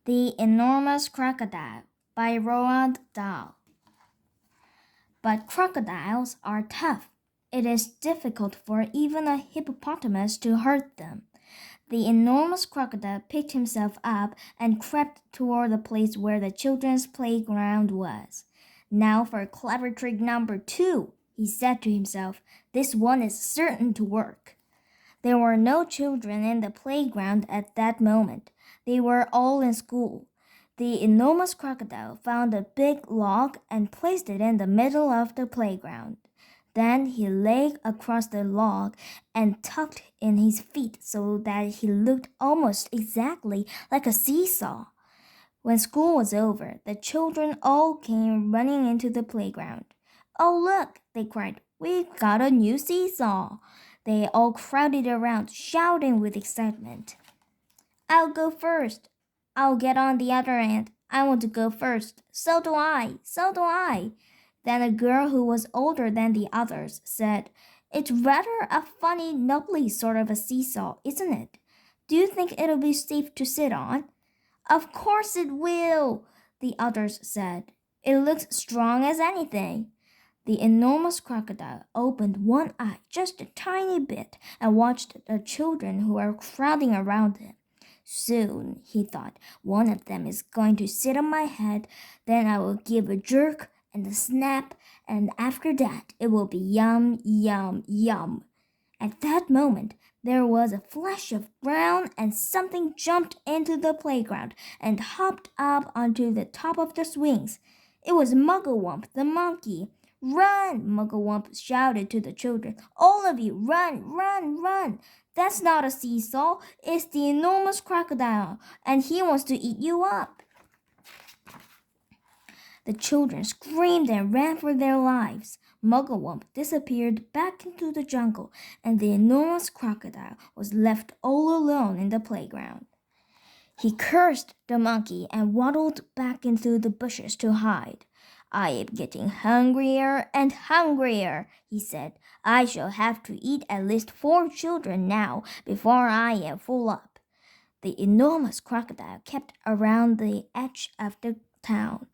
The Enormous Crocodile by Roald Dahl. But crocodiles are tough. It is difficult for even a hippopotamus to hurt them. The enormous crocodile picked himself up and crept toward the place where the children's playground was. Now for clever trick number 2, he said to himself. This one is certain to work. There were no children in the playground at that moment. They were all in school. The enormous crocodile found a big log and placed it in the middle of the playground. Then he lay across the log and tucked in his feet so that he looked almost exactly like a seesaw. When school was over, the children all came running into the playground. "Oh, look!" they cried. "We've got a new seesaw!" They all crowded around, shouting with excitement. "I'll go first. I'll get on the other end. I want to go first. So do I. So do I." Then a girl who was older than the others said, "It's rather a funny, nubbly sort of a seesaw, isn't it? Do you think it'll be safe to sit on?" "Of course it will," the others said. "It looks strong as anything." The enormous crocodile opened one eye just a tiny bit and watched the children who were crowding around him. "Soon," he thought, "one of them is going to sit on my head. Then I will give a jerk and a snap, and after that it will be yum, yum, yum." At that moment, there was a flash of brown, and something jumped into the playground and hopped up onto the top of the swings. It was Mugglewump the monkey. "Run!" Mugglewump shouted to the children. "All of you, run, run, run! That's not a seesaw. It's the enormous crocodile, and he wants to eat you up." The children screamed and ran for their lives. Mugglewump disappeared back into the jungle, and the enormous crocodile was left all alone in the playground. He cursed the monkey and waddled back into the bushes to hide. "I am getting hungrier and hungrier," he said. "I shall have to eat at least 4 children now before I am full up." The enormous crocodile kept around the edge of the town,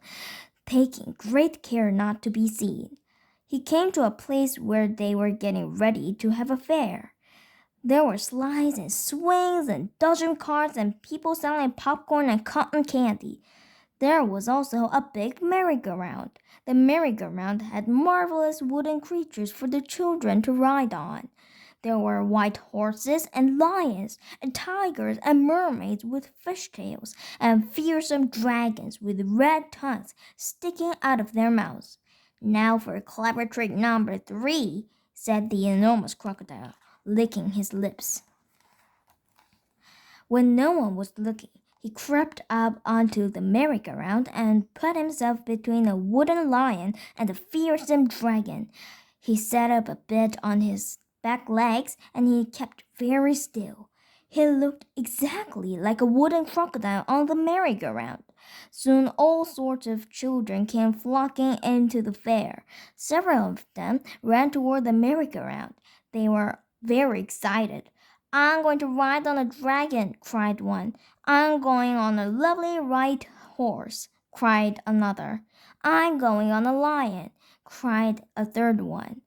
taking great care not to be seen. He came to a place where they were getting ready to have a fair. There were slides and swings and dodgem carts and people selling popcorn and cotton candy. There was also a big merry-go-round. The merry-go-round had marvelous wooden creatures for the children to ride on. There were white horses and lions and tigers and mermaids with fish tails and fearsome dragons with red tongues sticking out of their mouths. "Now for clever trick number 3, said the enormous crocodile, licking his lips. When no one was looking, he crept up onto the merry-go-round and put himself between a wooden lion and a fearsome dragon. He sat up a bit on his back legs and he kept very still. He looked exactly like a wooden crocodile on the merry-go-round. Soon all sorts of children came flocking into the fair. Several of them ran toward the merry-go-round. They were very excited. "I'm going to ride on a dragon," cried one. "I'm going on a lovely white horse," cried another. "I'm going on a lion," cried a third one.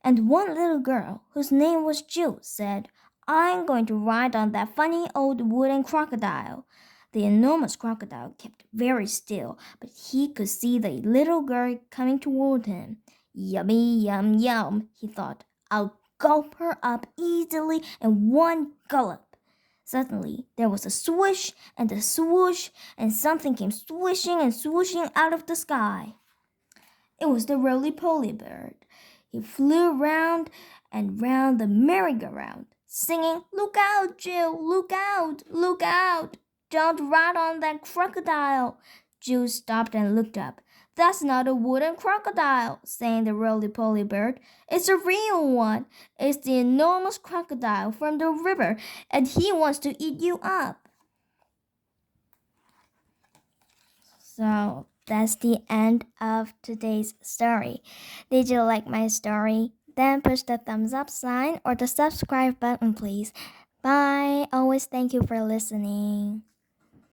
And one little girl, whose name was Jill, said, "I'm going to ride on that funny old wooden crocodile." The enormous crocodile kept very still, but he could see the little girl coming toward him. "Yummy, yum, yum," he thought. "I'll gulp her up easily in one gulp." Suddenly, there was a swish and a swoosh, and something came swishing and swooshing out of the sky. It was the roly-poly bird. He flew round and round the merry-go-round, singing, "Look out, Jill! Look out! Look out! Don't ride on that crocodile!" Jill stopped and looked up. "That's not a wooden crocodile," sang the roly-poly bird. "It's a real one. It's the enormous crocodile from the river, and he wants to eat you up." So that's the end of today's story. Did you like my story? Then push the thumbs up sign or the subscribe button, please. Bye. Always thank you for listening.